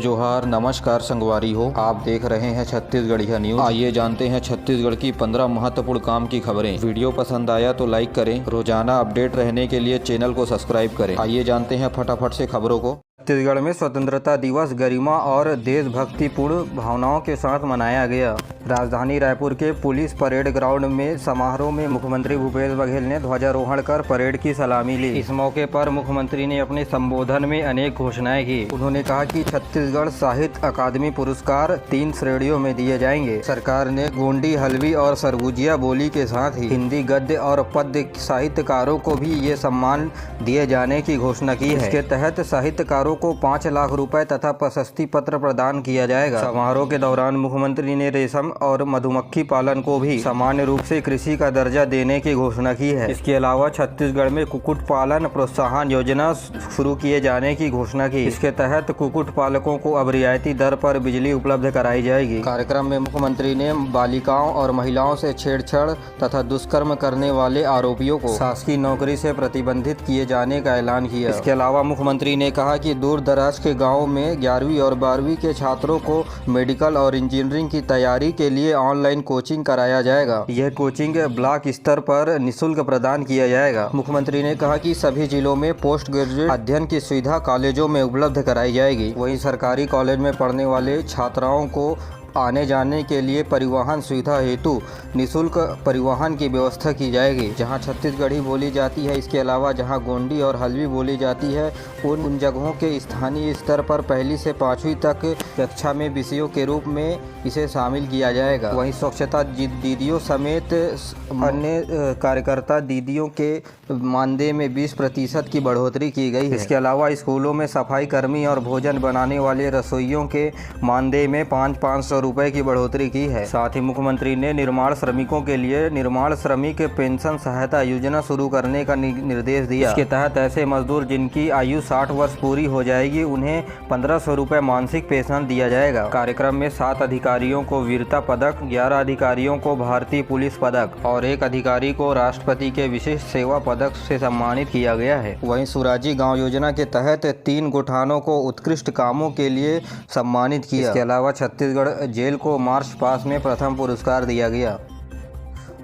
जोहार, नमस्कार संगवारी हो। आप देख रहे हैं छत्तीसगढ़िया न्यूज। आइए जानते हैं छत्तीसगढ़ की 15 महत्वपूर्ण काम की खबरें। वीडियो पसंद आया तो लाइक करें। रोजाना अपडेट रहने के लिए चैनल को सब्सक्राइब करें। आइए जानते हैं फटाफट से खबरों को। छत्तीसगढ़ में स्वतंत्रता दिवस गरिमा और देशभक्तिपूर्ण भावनाओं के साथ मनाया गया। राजधानी रायपुर के पुलिस परेड ग्राउंड में समारोह में मुख्यमंत्री भूपेश बघेल ने ध्वजारोहण कर परेड की सलामी ली। इस मौके पर मुख्यमंत्री ने अपने संबोधन में अनेक घोषणाएं की। उन्होंने कहा कि छत्तीसगढ़ साहित्य अकादमी पुरस्कार 3 श्रेणियों में दिए जाएंगे। सरकार ने गोंडी, हल्बी और सरगुजिया बोली के साथ ही हिंदी गद्य और पद्य साहित्यकारों को भी ये सम्मान दिए जाने की घोषणा की है। इसके तहत साहित्यकारों को 5 लाख रुपए तथा प्रशस्ति पत्र प्रदान किया जाएगा। समारोह के दौरान मुख्यमंत्री ने रेशम और मधुमक्खी पालन को भी सामान्य रूप से कृषि का दर्जा देने की घोषणा की है। इसके अलावा छत्तीसगढ़ में कुक्कुट पालन प्रोत्साहन योजना शुरू किए जाने की घोषणा की। इसके तहत कुक्कुट पालकों को अब रियायती दर पर बिजली उपलब्ध कराई जाएगी। कार्यक्रम में मुख्यमंत्री ने बालिकाओं और महिलाओं से छेड़छाड़ तथा दुष्कर्म करने वाले आरोपियों को शासकीय नौकरी से प्रतिबंधित किए जाने का ऐलान किया। इसके अलावा मुख्यमंत्री ने कहा कि दूर दराज के गाँव में 11वीं और 12वीं के छात्रों को मेडिकल और इंजीनियरिंग की तैयारी के लिए ऑनलाइन कोचिंग कराया जाएगा। यह कोचिंग ब्लॉक स्तर पर निःशुल्क प्रदान किया जाएगा। मुख्यमंत्री ने कहा कि सभी जिलों में पोस्ट ग्रेजुएट अध्ययन की सुविधा कॉलेजों में उपलब्ध कराई जाएगी। वहीं सरकारी कॉलेज में पढ़ने वाले छात्राओं को आने जाने के लिए परिवहन सुविधा हेतु निःशुल्क परिवहन की व्यवस्था की जाएगी। जहां छत्तीसगढ़ी बोली जाती है, इसके अलावा जहां गोंडी और हल्बी बोली जाती है, उन जगहों के स्थानीय स्तर पर 1ली से 5वीं तक कक्षा में विषयों के रूप में इसे शामिल किया जाएगा। वहीं स्वच्छता दीदियों समेत अन्य कार्यकर्ता दीदियों के मानदेय में 20% की बढ़ोतरी की गई है। इसके अलावा स्कूलों में सफाई कर्मी और भोजन बनाने वाले रसोइयों के मानदेय में 500 रुपए की बढ़ोतरी की है। साथ ही मुख्यमंत्री ने निर्माण श्रमिकों के लिए निर्माण श्रमिक पेंशन सहायता योजना शुरू करने का निर्देश दिया। इसके तहत ऐसे मजदूर जिनकी आयु 60 वर्ष पूरी हो जाएगी, उन्हें 1500 रुपए मासिक पेंशन दिया जाएगा। कार्यक्रम में 7 अधिकारियों को वीरता पदक, 11 अधिकारियों को भारतीय पुलिस पदक और 1 अधिकारी को राष्ट्रपति के विशिष्ट सेवा पदक से सम्मानित किया गया है। वहीं सुराजी गाँव योजना के तहत 3 गोठानों को उत्कृष्ट कामों के लिए सम्मानित किया। इसके अलावा छत्तीसगढ़ जेल को मार्च पास में प्रथम पुरस्कार दिया गया।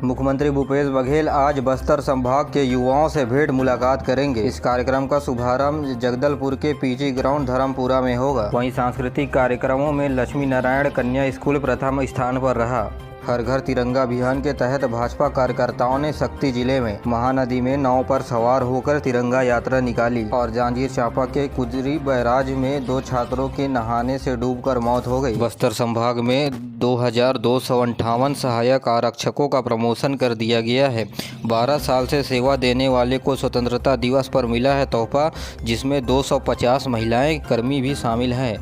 मुख्यमंत्री भूपेश बघेल आज बस्तर संभाग के युवाओं से भेंट मुलाकात करेंगे। इस कार्यक्रम का शुभारंभ जगदलपुर के पीजी ग्राउंड धर्मपुरा में होगा। वहीं सांस्कृतिक कार्यक्रमों में लक्ष्मी नारायण कन्या स्कूल प्रथम स्थान पर रहा। हर घर तिरंगा अभियान के तहत भाजपा कार्यकर्ताओं ने शक्ति जिले में महानदी में नाव पर सवार होकर तिरंगा यात्रा निकाली और जांजगीर चांपा के कुजरी बैराज में 2 छात्रों के नहाने से डूबकर मौत हो गई। बस्तर संभाग में 2258 सहायक आरक्षकों का प्रमोशन कर दिया गया है। 12 साल से सेवा देने वाले को स्वतंत्रता दिवस पर मिला है तोहफा, जिसमें 250 महिलाएं कर्मी भी शामिल हैं।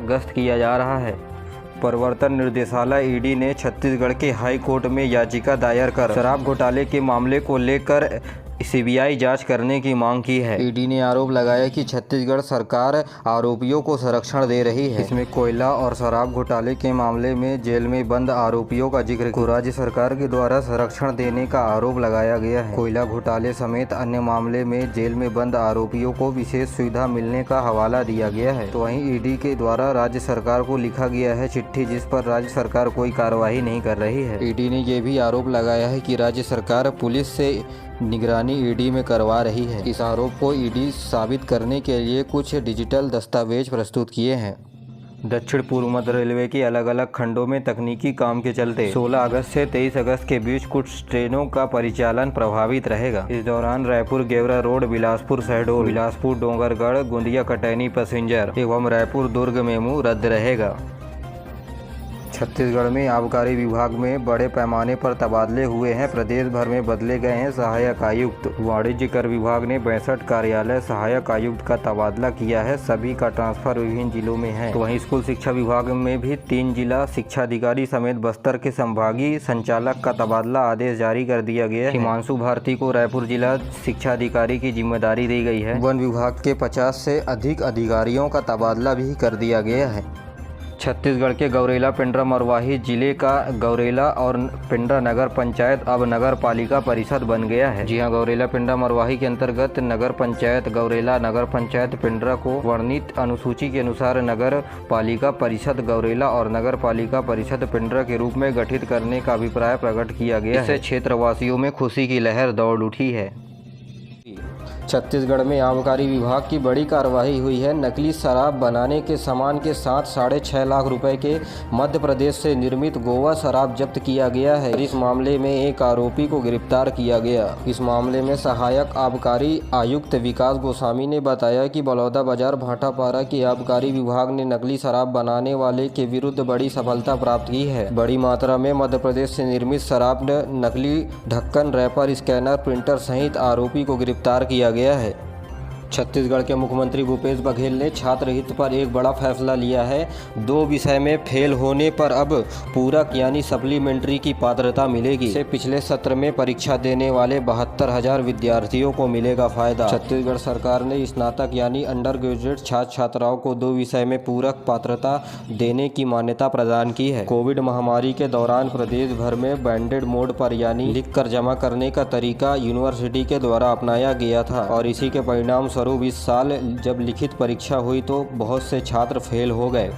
गश्त किया जा रहा है। प्रवर्तन निर्देशालय ईडी ने छत्तीसगढ़ के हाई कोर्ट में याचिका दायर कर शराब घोटाले के मामले को लेकर सीबीआई जांच करने की मांग की है। ईडी ने आरोप लगाया कि छत्तीसगढ़ सरकार आरोपियों को संरक्षण दे रही है। इसमें कोयला और शराब घोटाले के मामले में जेल में बंद आरोपियों का जिक्र को राज्य सरकार के द्वारा संरक्षण देने का आरोप लगाया गया है। कोयला घोटाले समेत अन्य मामले में जेल में बंद आरोपियों को विशेष सुविधा मिलने का हवाला दिया गया है। तो वहीं ईडी के द्वारा राज्य सरकार को लिखा गया है चिट्ठी, जिस पर राज्य सरकार कोई कार्रवाई नहीं कर रही है। ईडी ने यह भी आरोप लगाया है कि राज्य सरकार पुलिस से निगरानी ईडी में करवा रही है। इस आरोप को ईडी साबित करने के लिए कुछ डिजिटल दस्तावेज प्रस्तुत किए हैं। दक्षिण पूर्व मध्य रेलवे के अलग अलग खंडों में तकनीकी काम के चलते 16 अगस्त से 23 अगस्त के बीच कुछ ट्रेनों का परिचालन प्रभावित रहेगा। इस दौरान रायपुर गेवरा रोड, बिलासपुर शहडोल, बिलासपुर डोंगरगढ़, गोंदिया कटैनी पैसेंजर एवं रायपुर दुर्ग मेमू रद्द रहेगा। छत्तीसगढ़ में आबकारी विभाग में बड़े पैमाने पर तबादले हुए हैं। प्रदेश भर में बदले गए हैं सहायक आयुक्त। वाणिज्य कर विभाग ने 62 कार्यालय सहायक आयुक्त का तबादला किया है। सभी का ट्रांसफर विभिन्न जिलों में है। तो वहीं स्कूल शिक्षा विभाग में भी 3 जिला शिक्षा अधिकारी समेत बस्तर के संभागीय संचालक का तबादला आदेश जारी कर दिया गया है। हिमांशु भारती को रायपुर जिला शिक्षा अधिकारी की जिम्मेदारी दी गई है। वन विभाग के 50 से अधिक अधिकारियों का तबादला भी कर दिया गया है। छत्तीसगढ़ के गौरेला पिंडरा मरवाही जिले का गौरेला और पिंडरा नगर पंचायत अब नगर पालिका परिषद बन गया है। जी हां, गौरेला पिंडरा मरवाही के अंतर्गत नगर पंचायत गौरेला नगर पंचायत पिंडरा को वर्णित अनुसूची के अनुसार नगर पालिका परिषद गौरेला और नगर पालिका परिषद पिंडरा के रूप में गठित करने का अभिप्राय प्रकट किया गया है। इससे क्षेत्रवासियों में खुशी की लहर दौड़ उठी है। छत्तीसगढ़ में आबकारी विभाग की बड़ी कार्रवाई हुई है। नकली शराब बनाने के सामान के साथ 6.5 लाख रुपए के मध्य प्रदेश से निर्मित गोवा शराब जब्त किया गया है। इस मामले में एक आरोपी को गिरफ्तार किया गया। इस मामले में सहायक आबकारी आयुक्त विकास गोस्वामी ने बताया कि बलौदा बाजार भाटापारा के आबकारी विभाग ने नकली शराब बनाने वाले के विरुद्ध बड़ी सफलता प्राप्त की है। बड़ी मात्रा में मध्य प्रदेश से निर्मित शराब, नकली ढक्कन, रैपर, स्कैनर, प्रिंटर सहित आरोपी को गिरफ्तार किया गया है। छत्तीसगढ़ के मुख्यमंत्री भूपेश बघेल ने छात्र हित पर एक बड़ा फैसला लिया है। 2 विषय में फेल होने पर अब पूरक यानी सप्लीमेंट्री की पात्रता मिलेगी। इससे पिछले सत्र में परीक्षा देने वाले 72,000 विद्यार्थियों को मिलेगा फायदा। छत्तीसगढ़ सरकार ने स्नातक यानी अंडर ग्रेजुएट छात्र छात्राओं को 2 विषय में पूरक पात्रता देने की मान्यता प्रदान की है। कोविड महामारी के दौरान प्रदेश भर में बैंडेड मोड पर यानी लिख कर जमा करने का तरीका यूनिवर्सिटी के द्वारा अपनाया गया था और इसी के परिणाम इस साल जब लिखित परीक्षा हुई तो बहुत से छात्र फेल हो गए।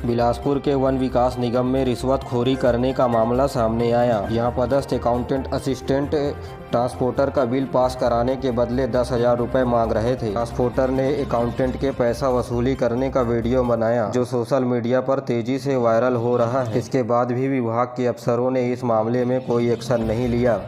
बिलासपुर के वन विकास निगम में रिश्वतखोरी करने का मामला सामने आया। यहां पदस्थ अकाउंटेंट असिस्टेंट ट्रांसपोर्टर का बिल पास कराने के बदले 10,000 रुपये मांग रहे थे। ट्रांसपोर्टर ने अकाउंटेंट के पैसा वसूली करने का वीडियो बनाया जो सोशल मीडिया पर तेजी से वायरल हो रहा है। इसके बाद भी विभाग के अफसरों ने इस मामले में कोई एक्शन नहीं लिया।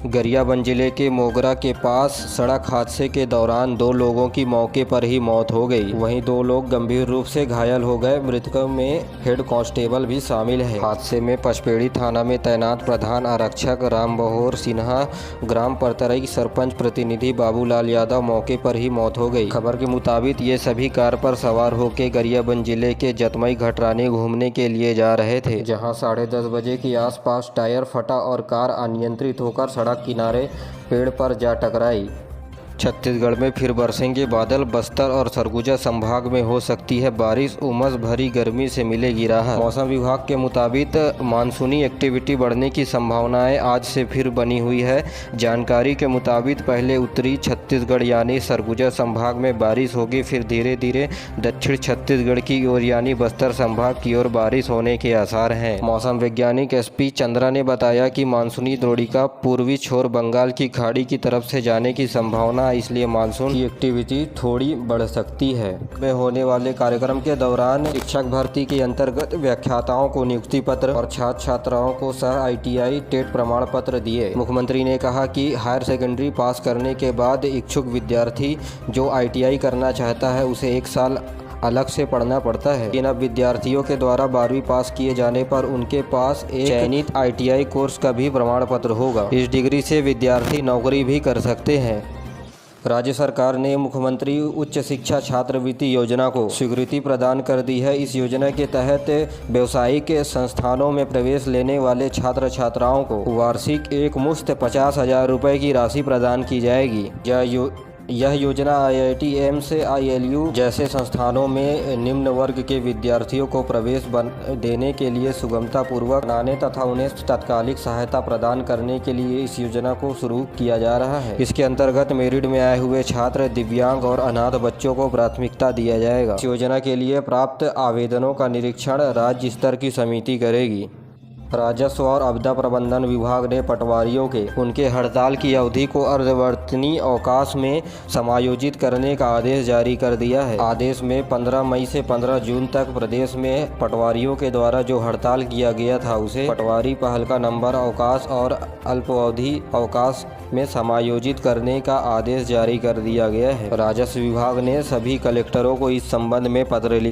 गरियाबंद जिले के मोगरा के पास सड़क हादसे के दौरान 2 लोगों की मौके पर ही मौत हो गई। वहीं 2 लोग गंभीर रूप से घायल हो गए। मृतकों में हेड कांस्टेबल भी शामिल है। हादसे में पचपेड़ी थाना में तैनात प्रधान आरक्षक रामबहोर सिन्हा, ग्राम परतरई सरपंच प्रतिनिधि बाबूलाल यादव मौके पर ही मौत हो गई। खबर के मुताबिक ये सभी कार पर सवार होकर गरियाबंद जिले के जतमई घटरानी घूमने के लिए जा रहे थे, जहाँ 10:30 बजे के आसपास टायर फटा और कार अनियंत्रित होकर सड़क किनारे पेड़ पर जा टकराई। छत्तीसगढ़ में फिर बरसेंगे बादल। बस्तर और सरगुजा संभाग में हो सकती है बारिश। उमस भरी गर्मी से मिलेगी राहत। मौसम विभाग के मुताबिक मानसूनी एक्टिविटी बढ़ने की संभावनाएं आज से फिर बनी हुई है। जानकारी के मुताबिक पहले उत्तरी छत्तीसगढ़ यानी सरगुजा संभाग में बारिश होगी, फिर धीरे धीरे दक्षिण छत्तीसगढ़ की ओर यानी बस्तर संभाग की ओर बारिश होने के आसार हैं। मौसम वैज्ञानिक SP चंद्रा ने बताया कि मानसूनी द्रोणिका पूर्वी छोर बंगाल की खाड़ी की तरफ से जाने की संभावना, इसलिए मानसून की एक्टिविटी थोड़ी बढ़ सकती है। में होने वाले कार्यक्रम के दौरान शिक्षक भर्ती के अंतर्गत व्याख्याताओं को नियुक्ति पत्र और छात्र छात्राओं को सह ITI टेट प्रमाण पत्र दिए। मुख्यमंत्री ने कहा कि हायर सेकेंडरी पास करने के बाद इच्छुक विद्यार्थी जो ITI करना चाहता है उसे 1 साल अलग से पढ़ना पड़ता है। लेकिन अब विद्यार्थियों के द्वारा 12वीं पास किए जाने पर उनके पास एक चयनित ITI कोर्स का भी प्रमाण पत्र होगा। इस डिग्री से विद्यार्थी नौकरी भी कर सकते हैं। राज्य सरकार ने मुख्यमंत्री उच्च शिक्षा छात्रवृत्ति योजना को स्वीकृति प्रदान कर दी है। इस योजना के तहत व्यावसायिक संस्थानों में प्रवेश लेने वाले छात्र छात्राओं को वार्षिक एक मुश्त 50,000 रुपये की राशि प्रदान की जाएगी। यह योजना IIT, एम्स, ILU जैसे संस्थानों में निम्न वर्ग के विद्यार्थियों को प्रवेश देने के लिए सुगमता पूर्वक बनाने तथा उन्हें तत्कालिक सहायता प्रदान करने के लिए इस योजना को शुरू किया जा रहा है। इसके अंतर्गत मेरिट में आए हुए छात्र, दिव्यांग और अनाथ बच्चों को प्राथमिकता दिया जाएगा। इस योजना के लिए प्राप्त आवेदनों का निरीक्षण राज्य स्तर की समिति करेगी। राजस्व और आपदा प्रबंधन विभाग ने पटवारियों के उनके हड़ताल की अवधि को अर्धवर्तनी अवकाश में समायोजित करने का आदेश जारी कर दिया है। आदेश में 15 मई से 15 जून तक प्रदेश में पटवारियों के द्वारा जो हड़ताल किया गया था उसे पटवारी पहल का नंबर अवकाश और अल्पावधि अवकाश में समायोजित करने का आदेश जारी कर दिया गया है। राजस्व विभाग ने सभी कलेक्टरों को इस संबंध में पत्र लिखा